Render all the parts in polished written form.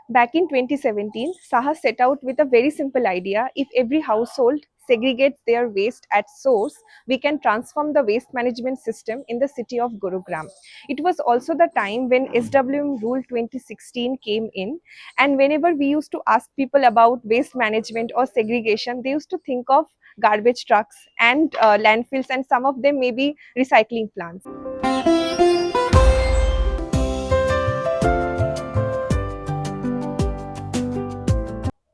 Back in 2017, Saahas set out with a very simple idea. If every household segregates their waste at source, we can transform the waste management system in the city of Gurugram. It was also the time when SWM Rule 2016 came in, and whenever we used to ask people about waste management or segregation, they used to think of garbage trucks and landfills, and some of them maybe recycling plants.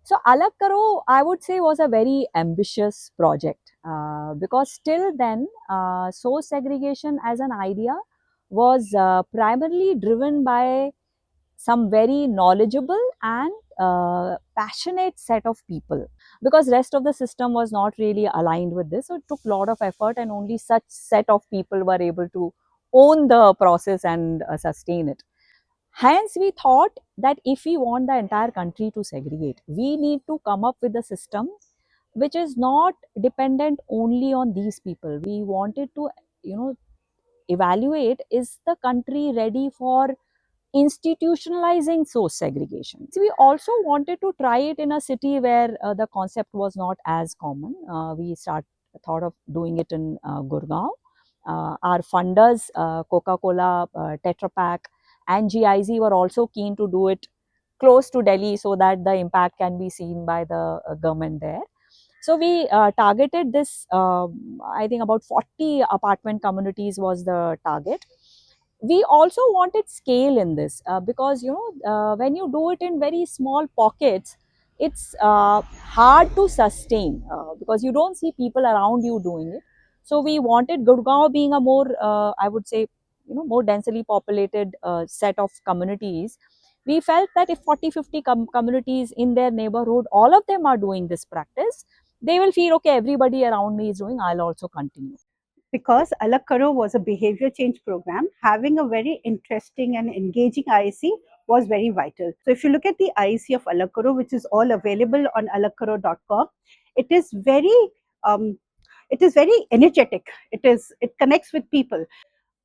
So Alag Karo, I would say, was a very ambitious project because till then, source segregation as an idea was primarily driven by some very knowledgeable and passionate set of people, because rest of the system was not really aligned with this. So it took a lot of effort, and only such set of people were able to own the process and sustain it. Hence, we thought that if we want the entire country to segregate, we need to come up with a system which is not dependent only on these people. We wanted to, evaluate, is the country ready for institutionalizing source segregation. So we also wanted to try it in a city where the concept was not as common. We thought of doing it in Gurgaon. Our funders, Coca-Cola, Tetra Pak, and GIZ were also keen to do it close to Delhi so that the impact can be seen by the government there. So we targeted this, I think about 40 apartment communities was the target. We also wanted scale in this because, when you do it in very small pockets, it's hard to sustain because you don't see people around you doing it. So we wanted Gurgaon being a more, I would say, more densely populated set of communities. We felt that if 40-50 communities in their neighborhood, all of them are doing this practice, they will feel, okay, everybody around me is doing, I'll also continue. Because Alag Karo was a behavior change program, having a very interesting and engaging IEC was very vital. So if you look at the IEC of Alag Karo, which is all available on alagkaro.com, it is very energetic. It connects with people.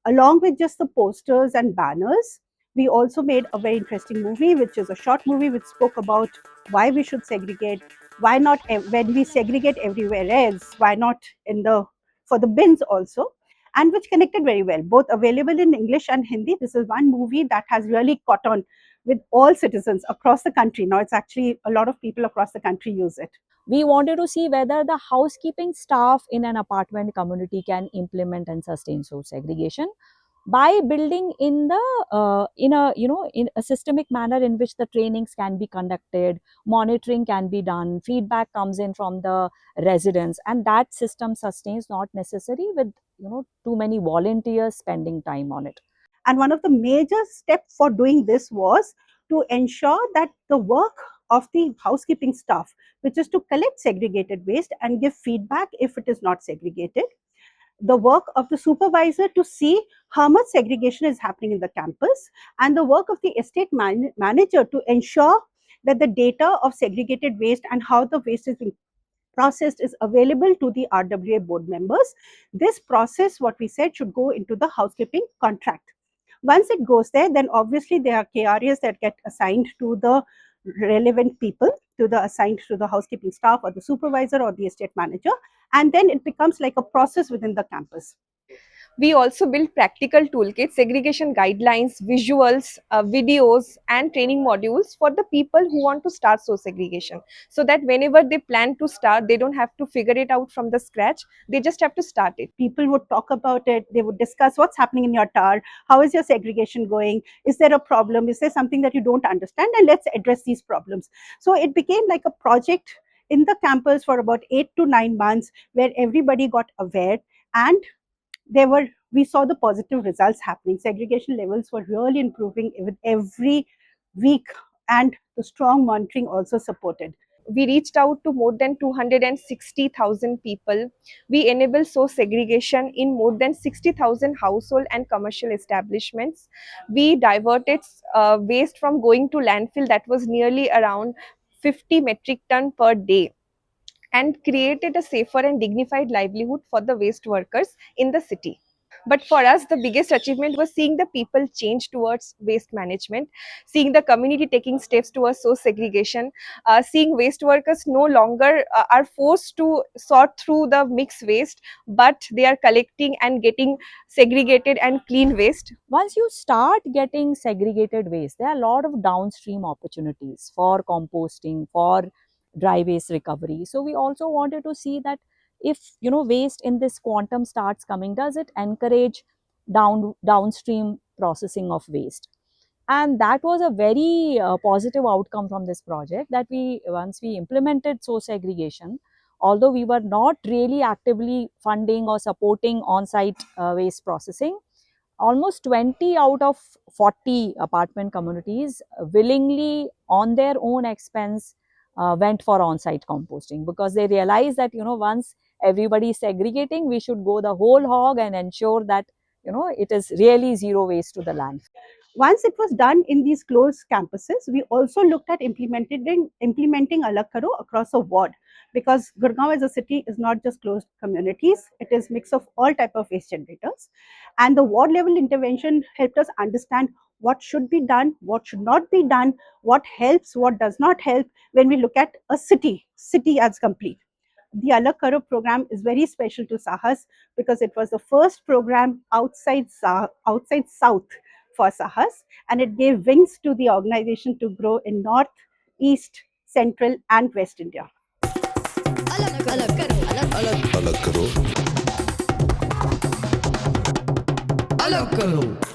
Along with just the posters and banners, we also made a very interesting movie, which is a short movie which spoke about why we should segregate, why not when we segregate everywhere else, why not in the for the bins also, and which connected very well. Both available in English and Hindi. This is one movie that has really caught on with all citizens across the country. Now it's actually a lot of people across the country use it. We wanted to see whether the housekeeping staff in an apartment community can implement and sustain source segregation by building in the in a systemic manner in which the trainings can be conducted, monitoring can be done, feedback comes in from the residents, and that system sustains, not necessary with too many volunteers spending time on it. And one of the major steps for doing this was to ensure that the work of the housekeeping staff, which is to collect segregated waste and give feedback if it is not segregated, the work of the supervisor to see how much segregation is happening in the campus, and the work of the estate manager to ensure that the data of segregated waste and how the waste is being processed is available to the RWA board members. This process, what we said, should go into the housekeeping contract. Once it goes there, then obviously there are KRAs that get assigned to the relevant people, assigned to the housekeeping staff or the supervisor or the estate manager, and then it becomes like a process within the campus. We also built practical toolkits, segregation guidelines, visuals, videos, and training modules for the people who want to start source segregation, so that whenever they plan to start, they don't have to figure it out from the scratch. They just have to start it. People would talk about it. They would discuss what's happening in your tower. How is your segregation going? Is there a problem? Is there something that you don't understand? And let's address these problems. So it became like a project in the campus for about 8 to 9 months, where everybody got aware, and we saw the positive results happening. Segregation levels were really improving with every week, and the strong monitoring also supported. We reached out to more than 260,000 people. We enabled source segregation in more than 60,000 household and commercial establishments. We diverted waste from going to landfill that was nearly around 50 metric ton per day, and created a safer and dignified livelihood for the waste workers in the city. But for us, the biggest achievement was seeing the people change towards waste management, seeing the community taking steps towards source segregation, seeing waste workers no longer are forced to sort through the mixed waste, but they are collecting and getting segregated and clean waste. Once you start getting segregated waste, there are a lot of downstream opportunities for composting, for dry waste recovery. So we also wanted to see that if waste in this quantum starts coming, does it encourage downstream processing of waste? And that was a very positive outcome from this project, that we once we implemented source segregation, although we were not really actively funding or supporting on-site waste processing, almost 20 out of 40 apartment communities willingly on their own expense went for on-site composting, because they realized that once everybody is segregating, we should go the whole hog and ensure that it is really zero waste to the land. Once it was done in these closed campuses, we also looked at implementing Alag Karo across a ward, because Gurgaon as a city is not just closed communities, it is mix of all type of waste generators. And the ward level intervention helped us understand what should be done, what should not be done, what helps, what does not help when we look at a city as complete. The Alag Karo program is very special to Saahas because it was the first program outside South for Saahas, and it gave wings to the organization to grow in North, East, Central, and West India. अलग करो